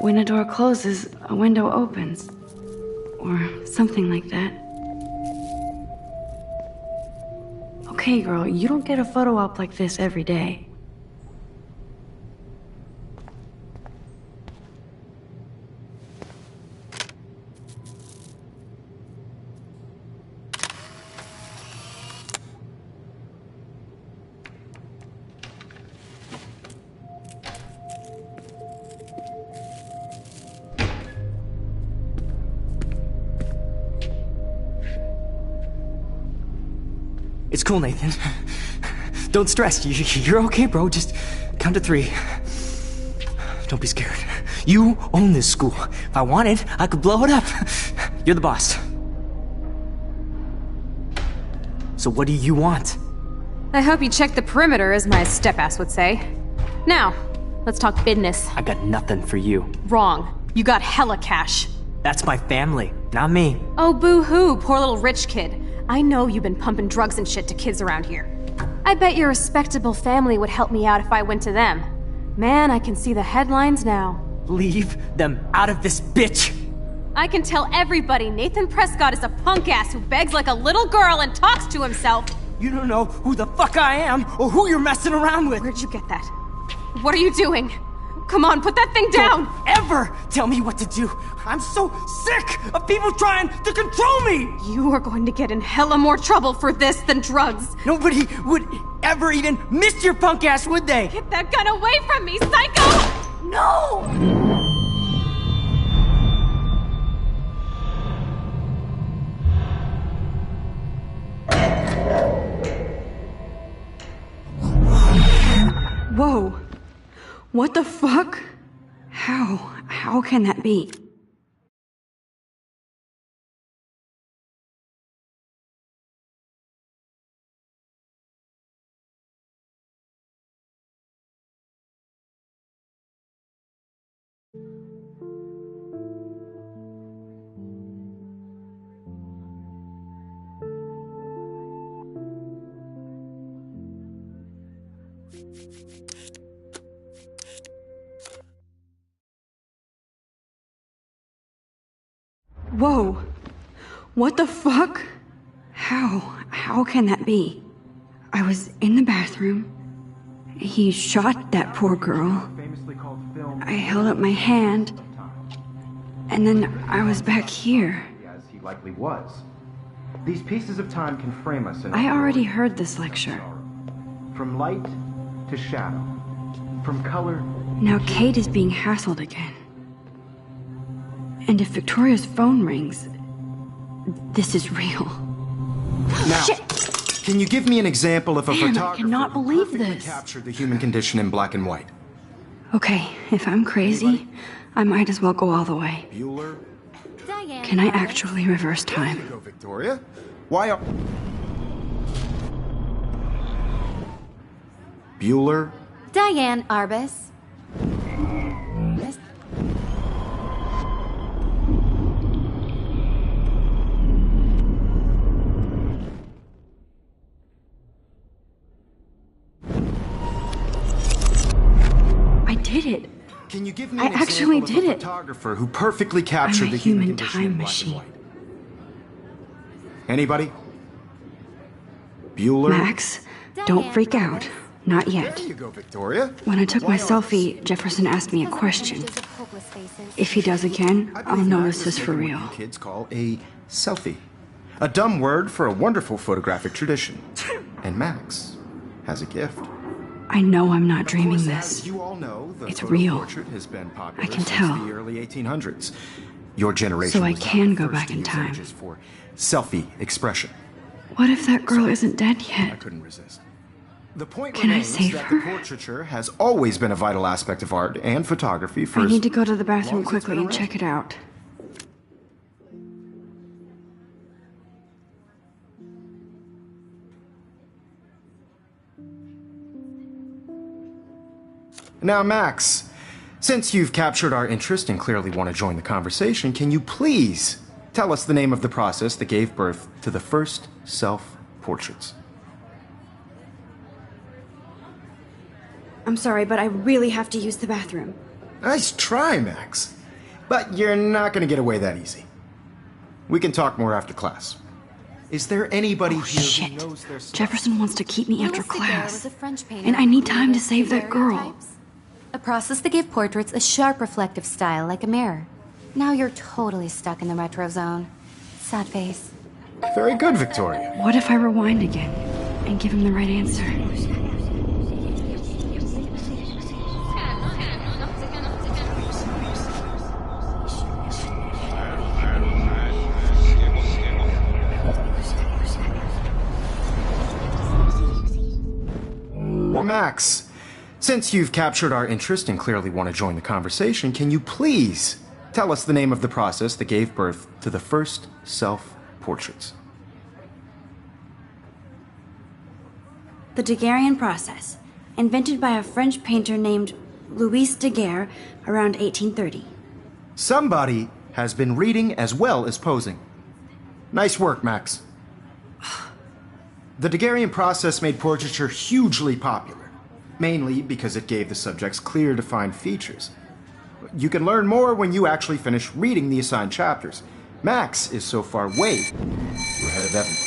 when a door closes, a window opens. Or something like that. Okay, girl, you don't get a photo op like this every day. It's cool, Nathan. Don't stress. You're okay, bro. Just count to 3. Don't be scared. You own this school. If I wanted, I could blow it up. You're the boss. So what do you want? I hope you checked the perimeter, as my step-ass would say. Now, let's talk business. I got nothing for you. Wrong. You got hella cash. That's my family, not me. Oh, boo-hoo, poor little rich kid. I know you've been pumping drugs and shit to kids around here. I bet your respectable family would help me out if I went to them. Man, I can see the headlines now. Leave them out of this bitch! I can tell everybody Nathan Prescott is a punk-ass who begs like a little girl and talks to himself. You don't know who the fuck I am or who you're messing around with! Where'd you get that? What are you doing? Come on, put that thing down! Don't ever tell me what to do! I'm so sick of people trying to control me! You are going to get in hella more trouble for this than drugs. Nobody would ever even miss your punk ass, would they? Get that gun away from me, psycho! No! Whoa. What the fuck? How can that be? Whoa. What the fuck? How can that be? I was in the bathroom. He shot that poor girl. I held up my hand. And then I was back here. As he likely was. These pieces of time can frame us in I already heard this lecture. From light to shadow. From color. Now Kate is being hassled again. And if Victoria's phone rings, this is real. Now, Shit. Can you give me an example of a Damn, I photographer cannot who believe perfectly this. captured the human condition in black and white? Okay, if I'm crazy, I might as well go all the way. Bueller? Can I actually reverse time? There you go, Victoria. Why are... Bueller? Diane Arbus. I did it. Can you give me I an actually example did of a it. photographer who perfectly I'm captured a the human human condition in time black and machine. white? Anybody? Bueller? Max, don't freak out. Not yet. There you go, Victoria. When I took Why my are- selfie, Jefferson asked me a question. If he does again, I I'll believe notice Max this is for taking real. what you kids call a selfie. A dumb word for a wonderful photographic tradition. And Max has a gift. I know I'm not Of dreaming course, this. as you all know, the It's photo real. portrait has been popular I can since tell. the early 1800s. Your generation So I was not can the go first back to in use time. images for selfie expression. What if that girl isn't dead I yet? couldn't resist. The point Can I remains save that her? the portraiture has always been a vital aspect of art and photography for I as need to go to the long bathroom as it's quickly been and around. check it out. Now, Max, since you've captured our interest and clearly want to join the conversation, can you please tell us the name of the process that gave birth to the first self-portraits? I'm sorry, but I really have to use the bathroom. Nice try, Max. But you're not gonna get away that easy. We can talk more after class. Is there anybody here Shit. who knows their stuff? Jefferson wants to keep me after Louis Daguerre class. was a French painter And I need who time to created save that girl. daguerreotypes. A process that gave portraits a sharp reflective style like a mirror. Now you're totally stuck in the retro zone. Sad face. Very good, Victoria. What if I rewind again and give him the right answer? Max, since you've captured our interest and clearly want to join the conversation, can you please tell us the name of the process that gave birth to the first self-portraits? The Daguerrean process, invented by a French painter named Louis Daguerre around 1830. Somebody has been reading as well as posing. Nice work, Max. The Daguerrean process made portraiture hugely popular, mainly because it gave the subjects clear, defined features. You can learn more when you actually finish reading the assigned chapters. Max is so far way ahead of everybody.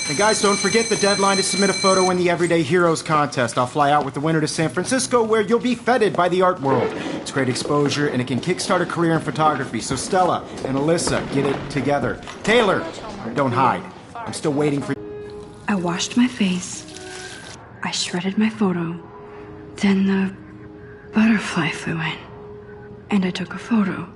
And guys, don't forget the deadline to submit a photo in the Everyday Heroes contest. I'll fly out with the winner to San Francisco, where you'll be feted by the art world. It's great exposure, and it can kickstart a career in photography. So Stella and Alyssa, get it together. Taylor, don't hide. I'm still waiting for you. I washed my face. I shredded my photo. Then the butterfly flew in. And I took a photo.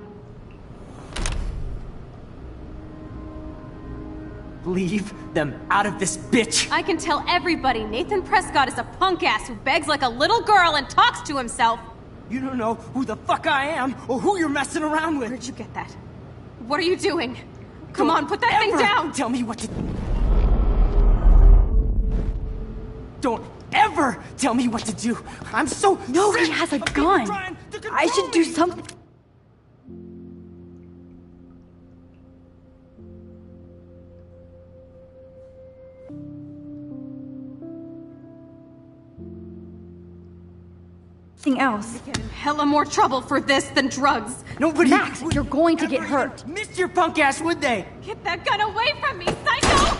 Leave them out of this bitch! I can tell everybody Nathan Prescott is a punk ass who begs like a little girl and talks to himself. You don't know who the fuck I am or who you're messing around with. Where'd you get that? What are you doing? Come on, put that thing down! Tell me what to... Don't ever tell me what to do! I'm so No, he sick has a of people gun. trying to control I should do me. something. Else. Get in hella more trouble for this than drugs. Nobody Max, would you're going to ever get even hurt. miss your punk ass, would they? Get that gun away from me, psycho!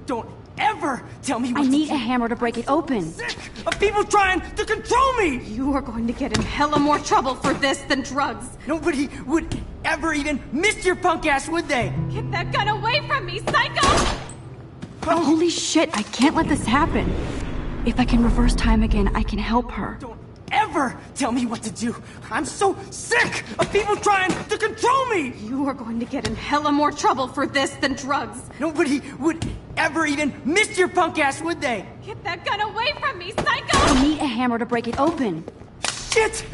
Don't ever tell me what I to need do. a hammer to break it open. Sick of people trying to control me! You are going to get in hella more trouble for this than drugs. Nobody would ever even miss your punk ass, would they? Get that gun away from me, psycho! Holy shit, I can't let this happen. If I can reverse time again, I can help her. Don't ever tell me what to do. I'm so sick of people trying to control me! You are going to get in hella more trouble for this than drugs. Nobody would ever even miss your punk ass, would they? Get that gun away from me, psycho! I need a hammer to break it open. Shit!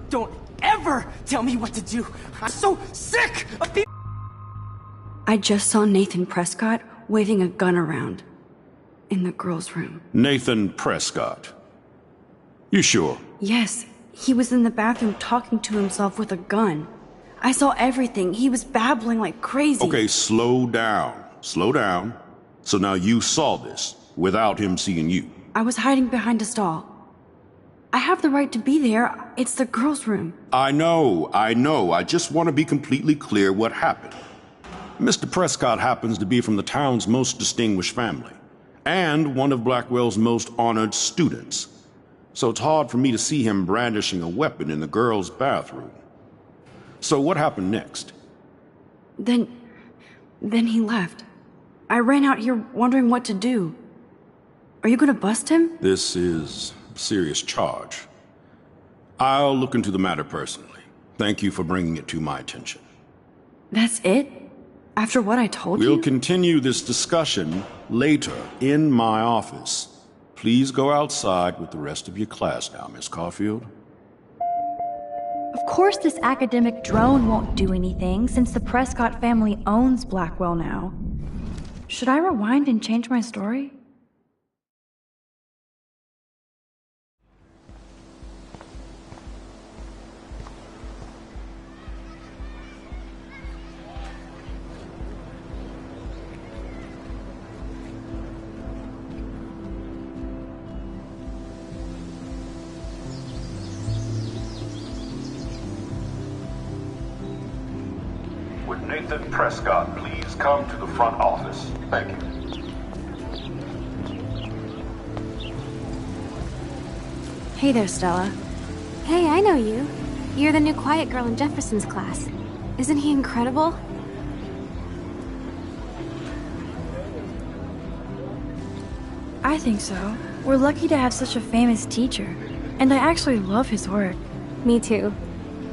Don't ever tell me what to do. I'm so sick of people. I just saw Nathan Prescott waving a gun around in the girls' room. Nathan Prescott. You sure? Yes, he was in the bathroom talking to himself with a gun. I saw everything. He was babbling like crazy. Okay, slow down. Slow down. So now you saw this without him seeing you. I was hiding behind a stall. I have the right to be there. It's the girls' room. I know. I just want to be completely clear what happened. Mr. Prescott happens to be from the town's most distinguished family, and one of Blackwell's most honored students. So it's hard for me to see him brandishing a weapon in the girls' bathroom. So what happened next? Then he left. I ran out here wondering what to do. Are you gonna bust him? This is a serious charge. I'll look into the matter personally. Thank you for bringing it to my attention. That's it? After what I told We'll you? continue this discussion later in my office. Please go outside with the rest of your class now, Miss Caulfield. Of course this academic drone won't do anything since the Prescott family owns Blackwell now. Should I rewind and change my story? Would Nathan Prescott please come to the front office? Thank you. Hey there, Stella. Hey, I know you. You're the new quiet girl in Jefferson's class. Isn't he incredible? I think so. We're lucky to have such a famous teacher. And I actually love his work. Me too.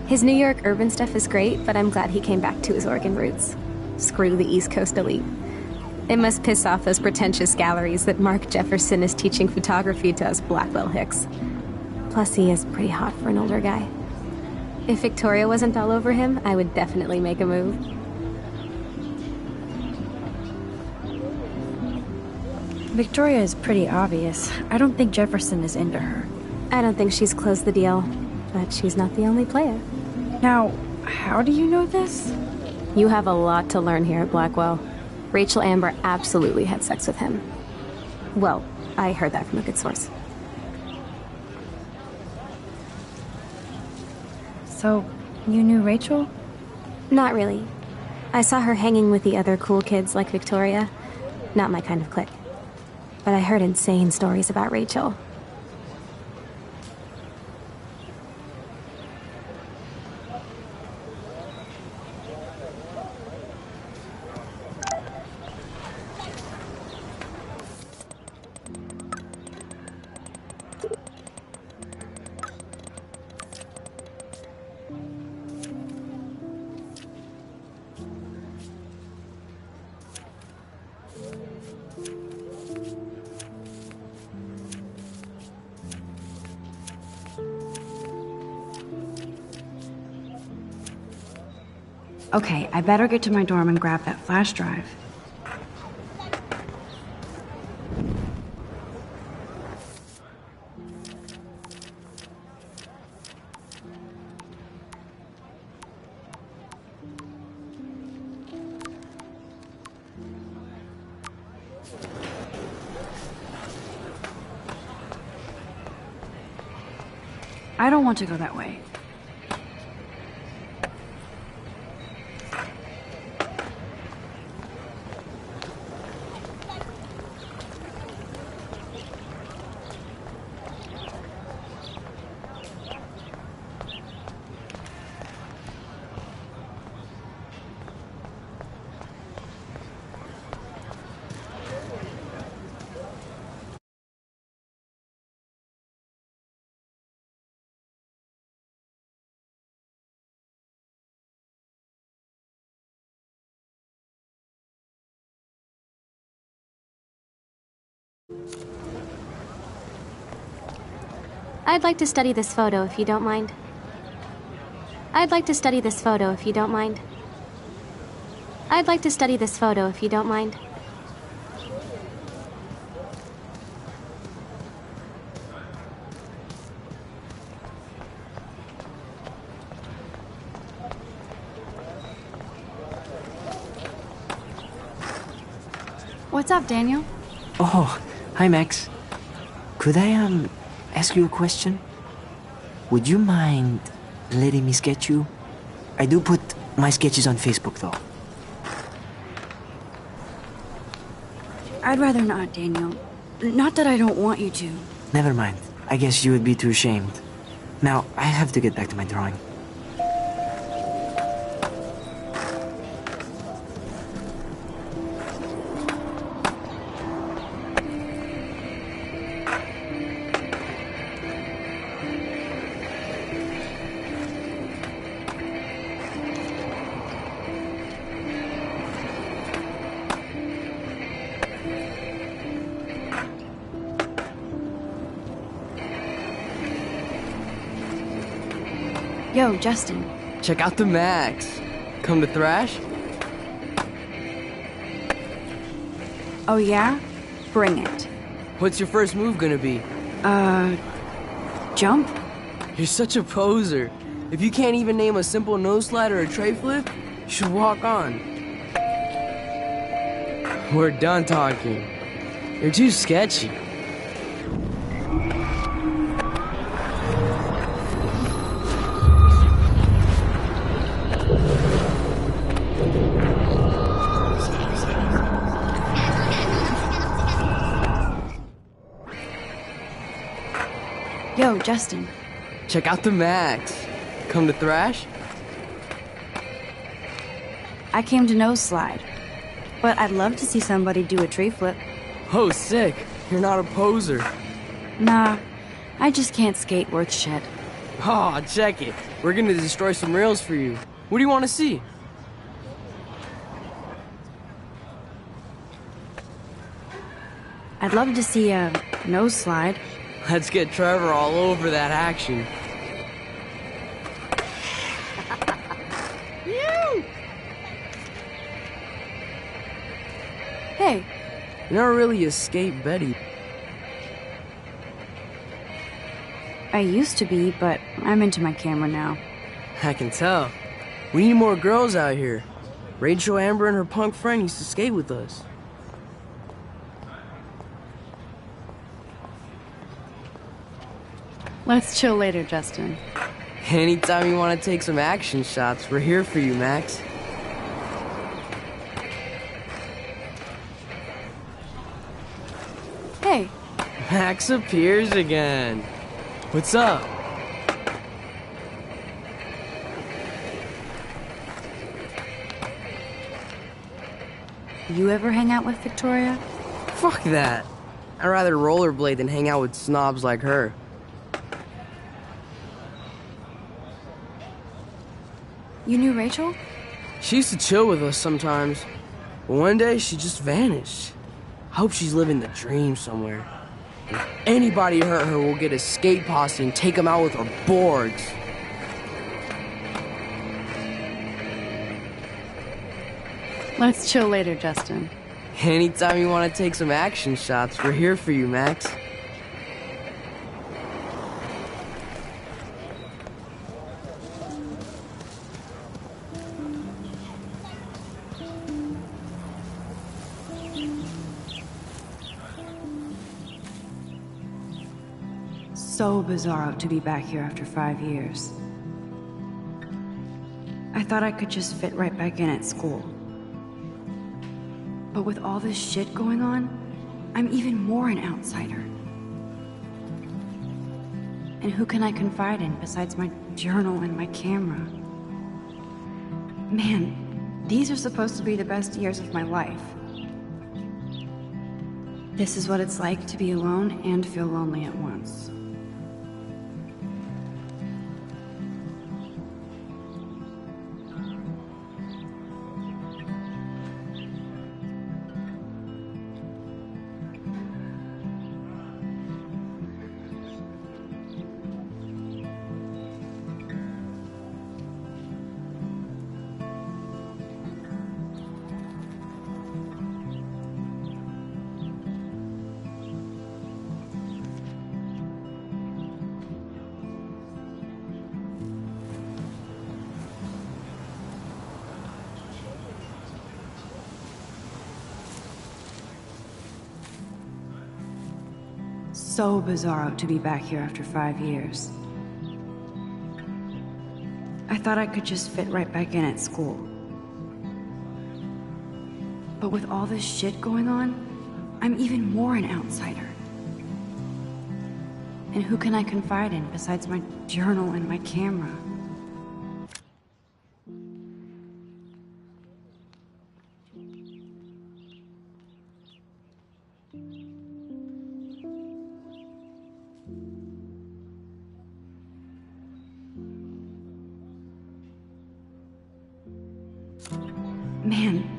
His New York urban stuff is great, but I'm glad he came back to his Oregon roots. Screw the East Coast elite. It must piss off those pretentious galleries that Mark Jefferson is teaching photography to us Blackwell Hicks. Plus, he is pretty hot for an older guy. If Victoria wasn't all over him, I would definitely make a move. Victoria is pretty obvious. I don't think Jefferson is into her. I don't think she's closed the deal, but she's not the only player. Now, how do you know this? You have a lot to learn here at Blackwell. Rachel Amber absolutely had sex with him. Well, I heard that from a good source. So, you knew Rachel? Not really. I saw her hanging with the other cool kids like Victoria. Not my kind of clique. But I heard insane stories about Rachel. Okay, I better get to my dorm and grab that flash drive. I don't want to go that way. I'd like to study this photo if you don't mind. I'd like to study this photo if you don't mind. I'd like to study this photo if you don't mind. What's up, Daniel? Oh, hi, Max. Could I, ask you a question? Would you mind letting me sketch you? I do put my sketches on Facebook, though. I'd rather not, Daniel. Not that I don't want you to. Never mind. I guess you would be too ashamed. Now, I have to get back to my drawing. Yo, Justin. Check out the Max. Come to thrash? Oh yeah? Bring it. What's your first move gonna be? Jump? You're such a poser. If you can't even name a simple nose slide or a tray flip, you should walk on. We're done talking. You're too sketchy. Yo, Justin. Check out the Max. Come to thrash? I came to Nose Slide. But I'd love to see somebody do a tree flip. Oh, sick. You're not a poser. Nah, I just can't skate worth shit. Aw, check it. We're gonna destroy some rails for you. What do you want to see? I'd love to see a nose slide. Let's get Trevor all over that action. Hey, You're not really a skate Betty. I used to be, but I'm into my camera now. I can tell. We need more girls out here. Rachel Amber and her punk friend used to skate with us. Let's chill later, Justin. Anytime you want to take some action shots, we're here for you, Max. Hey, Max appears again. What's up? you ever hang out with Victoria? Fuck that. I'd rather rollerblade than hang out with snobs like her. You knew Rachel? She used to chill with us sometimes, but one day she just vanished. I hope she's living the dream somewhere. If anybody hurt her, we'll get a skate posse and take them out with our boards. Let's chill later, Justin. Anytime you want to take some action shots, we're here for you, Max. So bizarro to be back here after 5 years. I thought I could just fit right back in at school. But with all this shit going on, I'm even more an outsider. And who can I confide in besides my journal and my camera? Man, these are supposed to be the best years of my life. This is what it's like to be alone and feel lonely at once. So bizarro to be back here after 5 years. I thought I could just fit right back in at school. But with all this shit going on, I'm even more an outsider. And who can I confide in besides my journal and my camera? Man.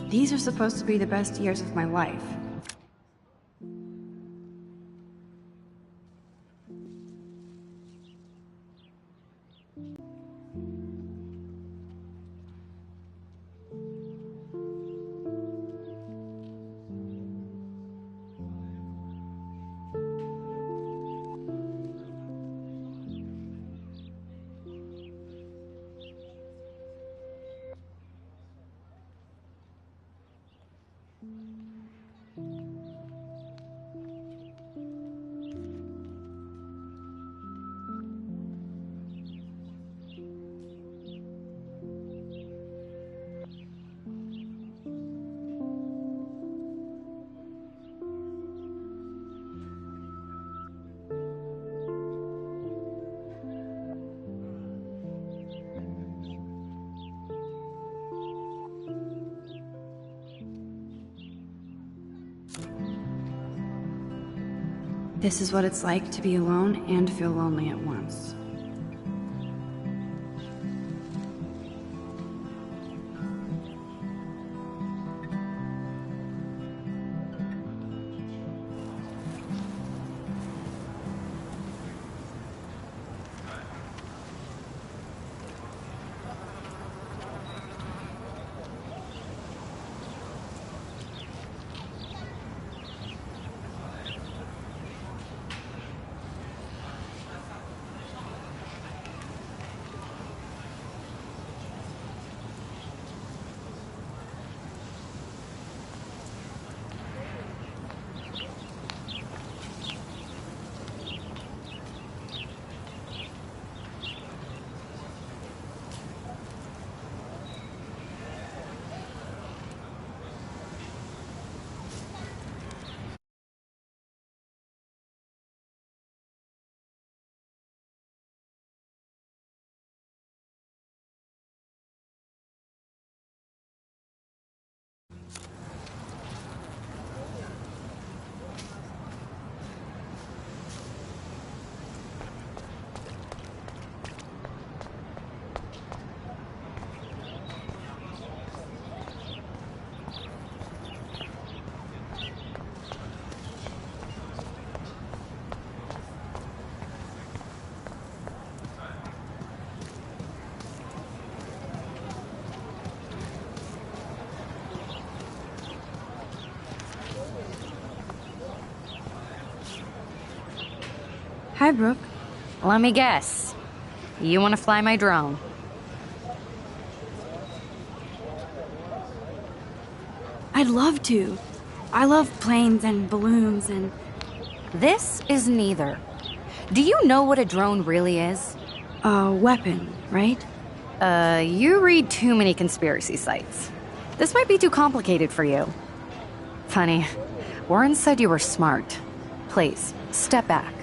These are supposed to be the best years of my life. This is what it's like to be alone and feel lonely at once. Hi, Brooke. Let me guess. You want to fly my drone? I'd love to. I love planes and balloons and... This is neither. Do you know what a drone really is? A weapon, right? You read too many conspiracy sites. This might be too complicated for you. Funny, Warren said you were smart. Please, step back.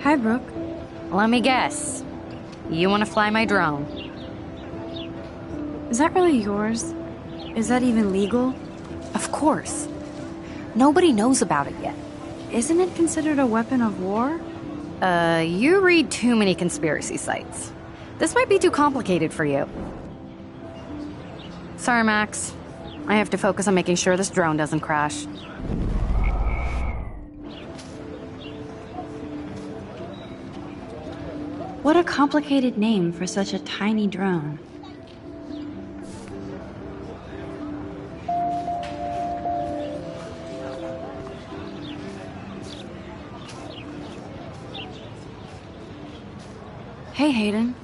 Hi, Brooke. Let me guess. You want to fly my drone? Is that really yours? Is that even legal? Of course. Nobody knows about it yet. Isn't it considered a weapon of war? You read too many conspiracy sites. This might be too complicated for you. Sorry, Max. I have to focus on making sure this drone doesn't crash. What a complicated name for such a tiny drone. Hey, Hayden.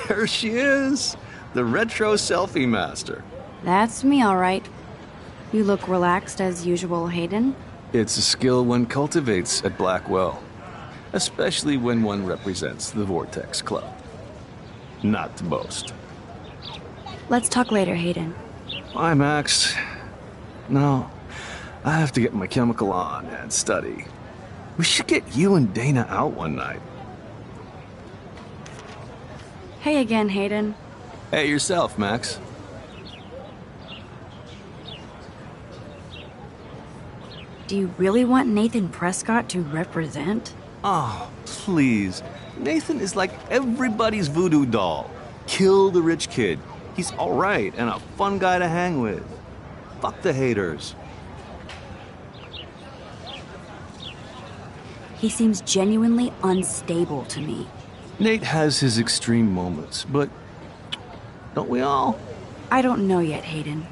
There she is, the retro selfie master. That's me, all right. You look relaxed as usual, Hayden. It's a skill one cultivates at Blackwell, especially when one represents the Vortex Club. Not to boast. Let's talk later, Hayden. Bye, Max. No, I have to get my chemical on and study. We should get you and Dana out one night. Hey again, Hayden. Hey yourself, Max. Do you really want Nathan Prescott to represent? Oh, please. Nathan is like everybody's voodoo doll. Kill the rich kid. He's alright and a fun guy to hang with. Fuck the haters. He seems genuinely unstable to me. Nate has his extreme moments, but don't we all? I don't know yet, Hayden.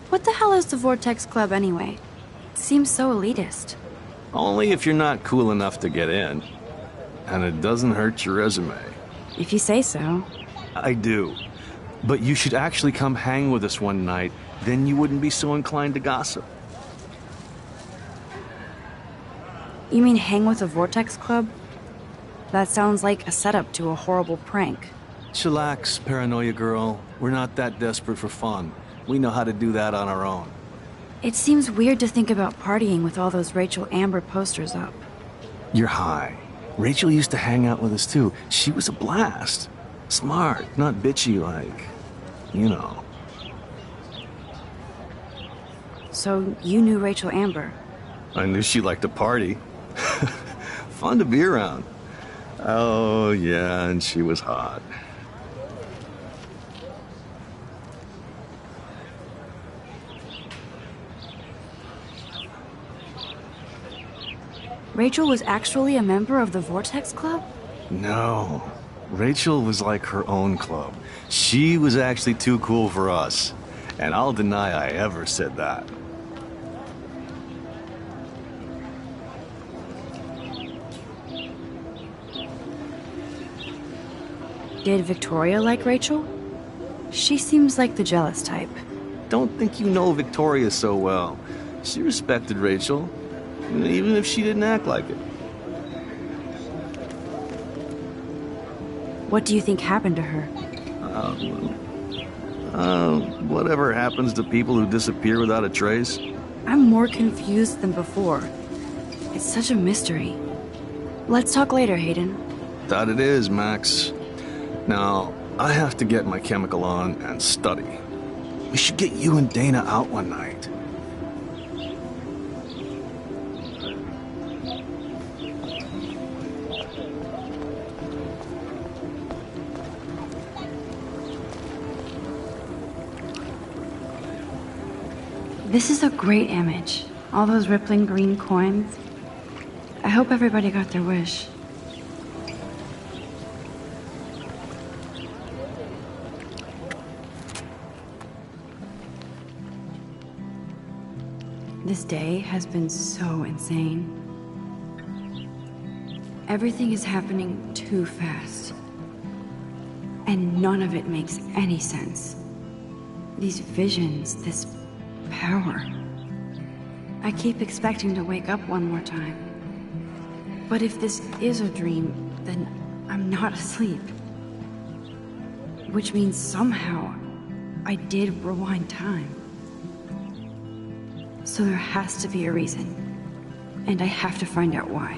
What the hell is the Vortex Club anyway? It seems so elitist. Only if you're not cool enough to get in. And it doesn't hurt your resume. If you say so. I do. But you should actually come hang with us one night, then you wouldn't be so inclined to gossip. You mean hang with the Vortex Club? That sounds like a setup to a horrible prank. Chillax, paranoia girl. We're not that desperate for fun. We know how to do that on our own. It seems weird to think about partying with all those Rachel Amber posters up. You're high. Rachel used to hang out with us too. She was a blast. Smart, not bitchy like, you know. So you knew Rachel Amber? I knew she liked to party. Fun to be around. Oh, yeah, and she was hot. Rachel was actually a member of the Vortex Club? No. Rachel was like her own club. She was actually too cool for us. And I'll deny I ever said that. Did Victoria like Rachel? She seems like the jealous type. Don't think you know Victoria so well. She respected Rachel, even if she didn't act like it. What do you think happened to her? Whatever happens to people who disappear without a trace. I'm more confused than before. It's such a mystery. Let's talk later, Hayden. That it is, Max. Now, I have to get my chemical on and study. We should get you and Dana out one night. This is a great image. All those rippling green coins. I hope everybody got their wish. This day has been so insane. Everything is happening too fast. And none of it makes any sense. These visions, this power. I keep expecting to wake up one more time. But if this is a dream, then I'm not asleep. Which means somehow I did rewind time. So there has to be a reason. And I have to find out why.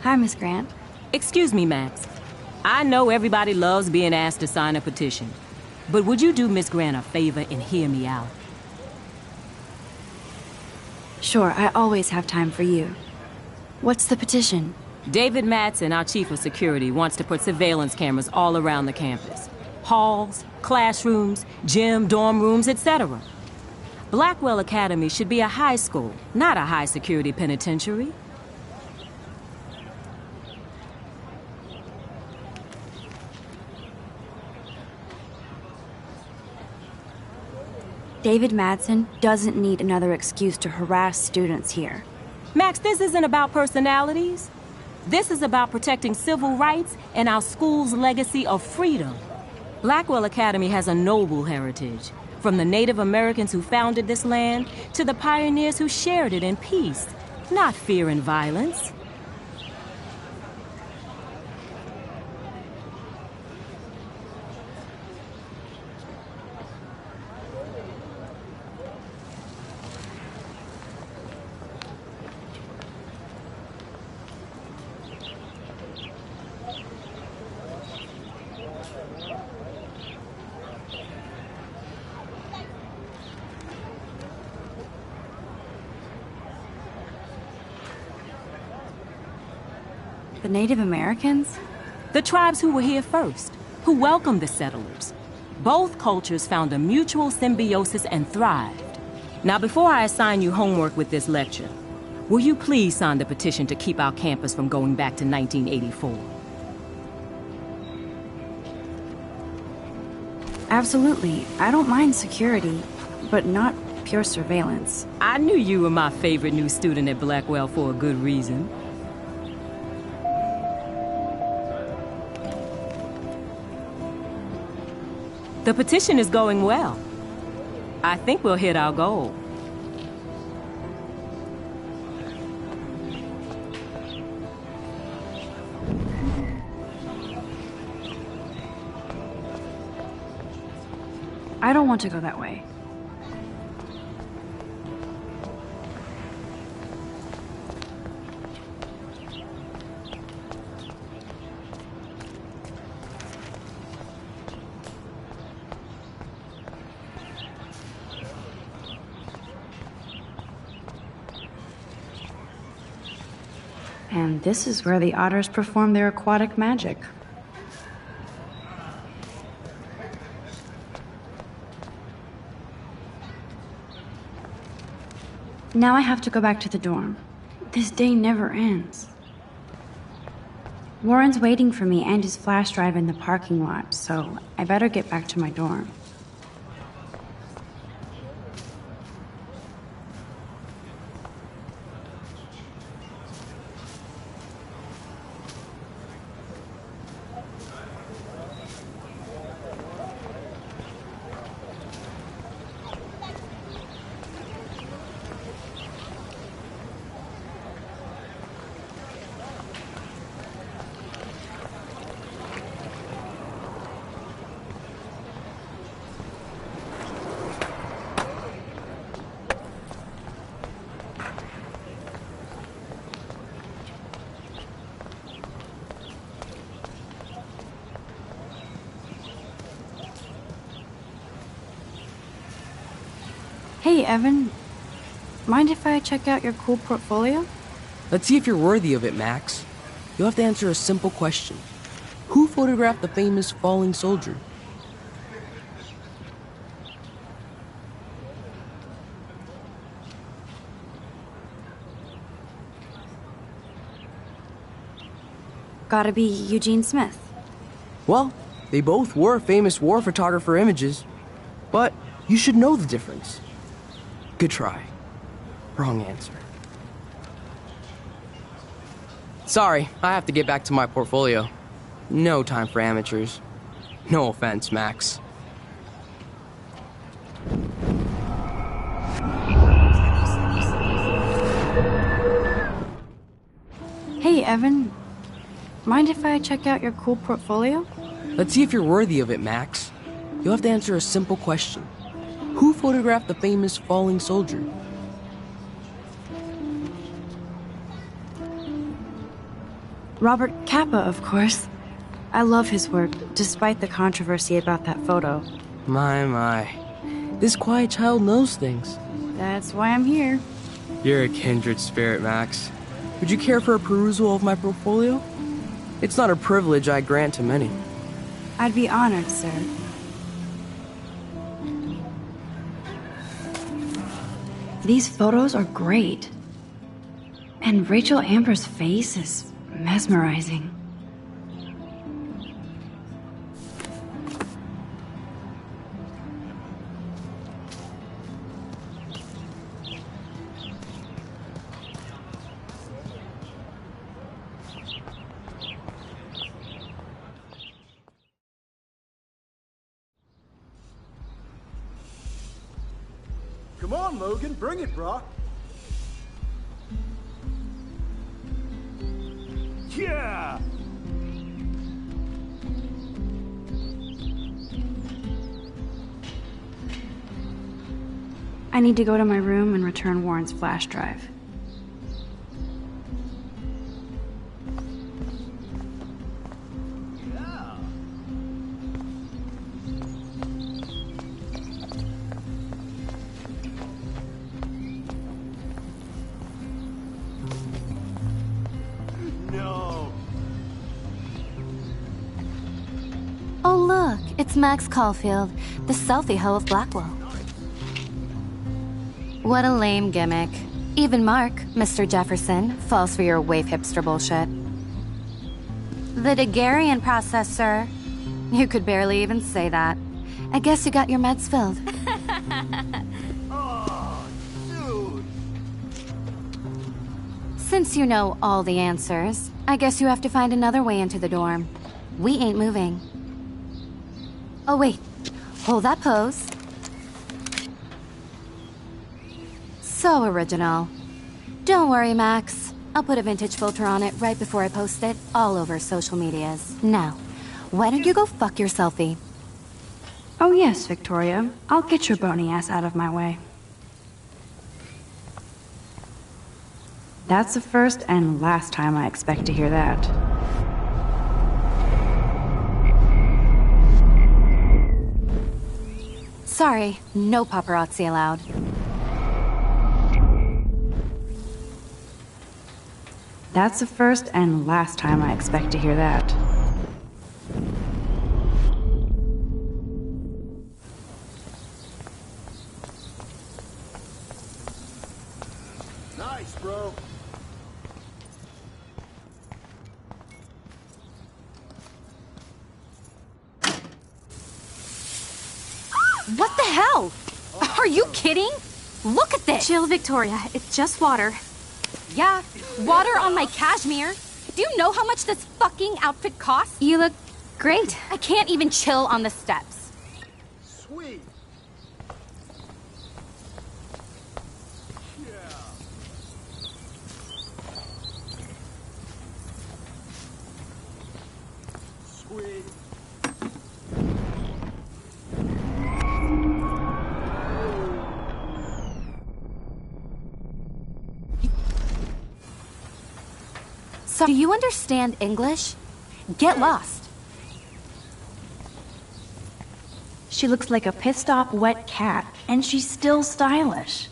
Hi, Miss Grant. Excuse me, Max. I know everybody loves being asked to sign a petition, but would you do Miss Grant a favor and hear me out? Sure, I always have time for you. What's the petition? David Madsen, our chief of security, wants to put surveillance cameras all around the campus. Halls, classrooms, gym, dorm rooms, etc. Blackwell Academy should be a high school, not a high-security penitentiary. David Madsen doesn't need another excuse to harass students here. Max, this isn't about personalities. This is about protecting civil rights and our school's legacy of freedom. Blackwell Academy has a noble heritage, from the Native Americans who founded this land to the pioneers who shared it in peace, not fear and violence. The Native Americans? The tribes who were here first, who welcomed the settlers. Both cultures found a mutual symbiosis and thrived. Now, before I assign you homework with this lecture, will you please sign the petition to keep our campus from going back to 1984? Absolutely. I don't mind security, but not pure surveillance. I knew you were my favorite new student at Blackwell for a good reason. The petition is going well. I think we'll hit our goal. I don't want to go that way. And this is where the otters perform their aquatic magic. Now I have to go back to the dorm. This day never ends. Warren's waiting for me and his flash drive in the parking lot, so I better get back to my dorm. Hey, Evan. Mind if I check out your cool portfolio? Let's see if you're worthy of it, Max. You'll have to answer a simple question. Who photographed the famous falling soldier? Gotta be Eugene Smith. Well, they both were famous war photographer images, but you should know the difference. Good try. Wrong answer. Sorry, I have to get back to my portfolio. No time for amateurs. No offense, Max. Hey, Evan. Mind if I check out your cool portfolio? Let's see if you're worthy of it, Max. You'll have to answer a simple question. Who photographed the famous falling soldier? Robert Capa, of course. I love his work, despite the controversy about that photo. My. This quiet child knows things. That's why I'm here. You're a kindred spirit, Max. Would you care for a perusal of my portfolio? It's not a privilege I grant to many. I'd be honored, sir. These photos are great. And Rachel Amber's face is mesmerizing. Come on, Logan, bring it, brah. Yeah! I need to go to my room and return Warren's flash drive. Oh look, it's Max Caulfield, the selfie hoe of Blackwell. What a lame gimmick. Even Mark, Mr. Jefferson, falls for your wave hipster bullshit. The Daguerrean process, sir. You could barely even say that. I guess you got your meds filled. Oh, dude! Since you know all the answers, I guess you have to find another way into the dorm. We ain't moving. Oh wait, hold that pose. So original. Don't worry, Max. I'll put a vintage filter on it right before I post it all over social medias. Now, why don't you go fuck your selfie? Oh yes, Victoria. I'll get your bony ass out of my way. That's the first and last time I expect to hear that. Sorry, no paparazzi allowed. That's the first and last time I expect to hear that. Nice, bro. What the hell? Are you kidding? Look at this! Chill, Victoria. It's just water. Yeah, water on my cashmere. Do you know how much this fucking outfit costs? You look great. I can't even chill on the steps. Sweet. Yeah. Sweet. So, do you understand English? Get lost. She looks like a pissed off wet cat, and she's still stylish.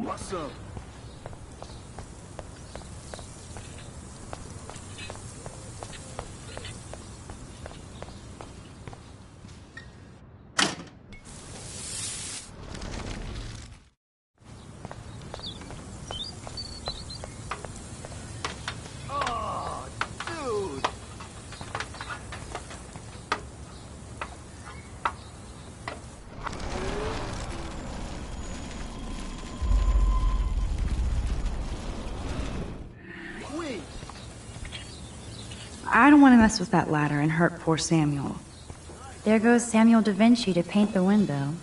What's up? I don't want to mess with that ladder and hurt poor Samuel. There goes Samuel da Vinci to paint the window.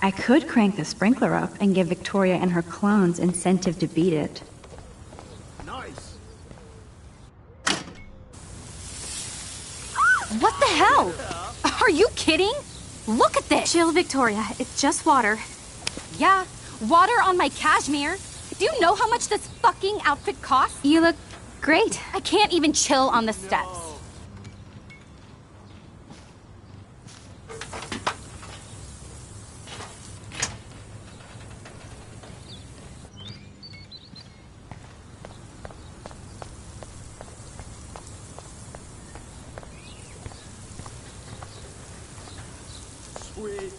I could crank the sprinkler up and give Victoria and her clones incentive to beat it. Nice. kidding? Look at this! Chill, Victoria. It's just water. Yeah, water on my cashmere. Do you know how much this fucking outfit costs? You look great. I can't even chill on the steps. Sweet.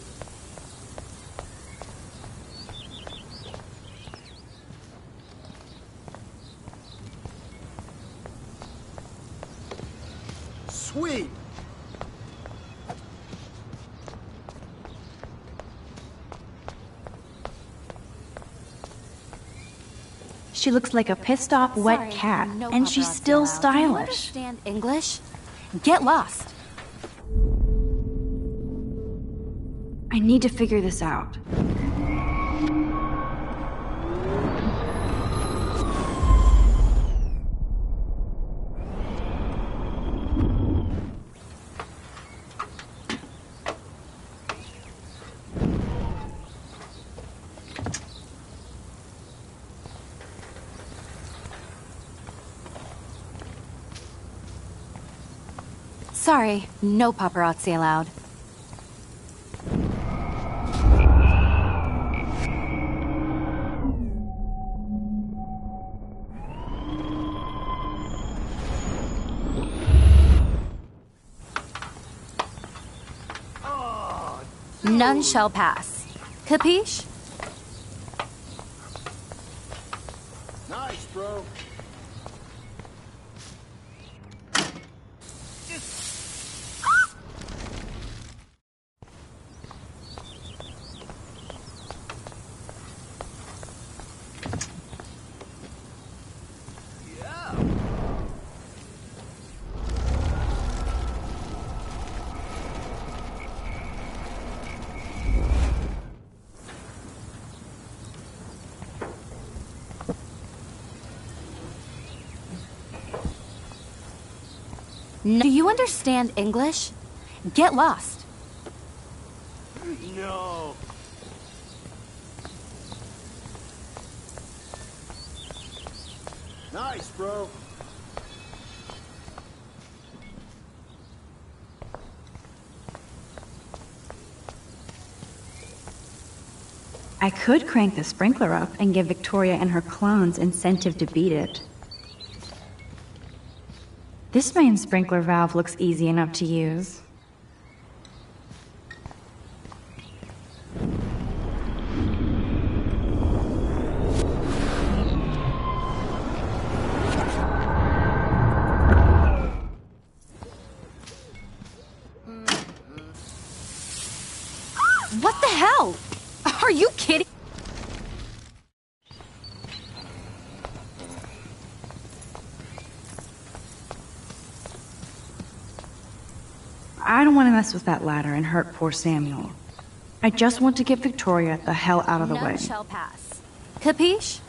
Sweet. She looks like a pissed off wet Sorry, cat, no and she's paparazzi still allowed. Do you stylish. understand English? Get lost. I need to figure this out. Sorry, no paparazzi allowed. None shall pass. Capiche? Nice, bro. No. Do you understand English? Get lost. No. Nice, bro. I could crank the sprinkler up and give Victoria and her clones incentive to beat it. This main sprinkler valve looks easy enough to use. What the hell? Are you kidding? I don't want to mess with that ladder and hurt poor Samuel. I just want to get Victoria the hell out of the way. None shall pass. Capiche?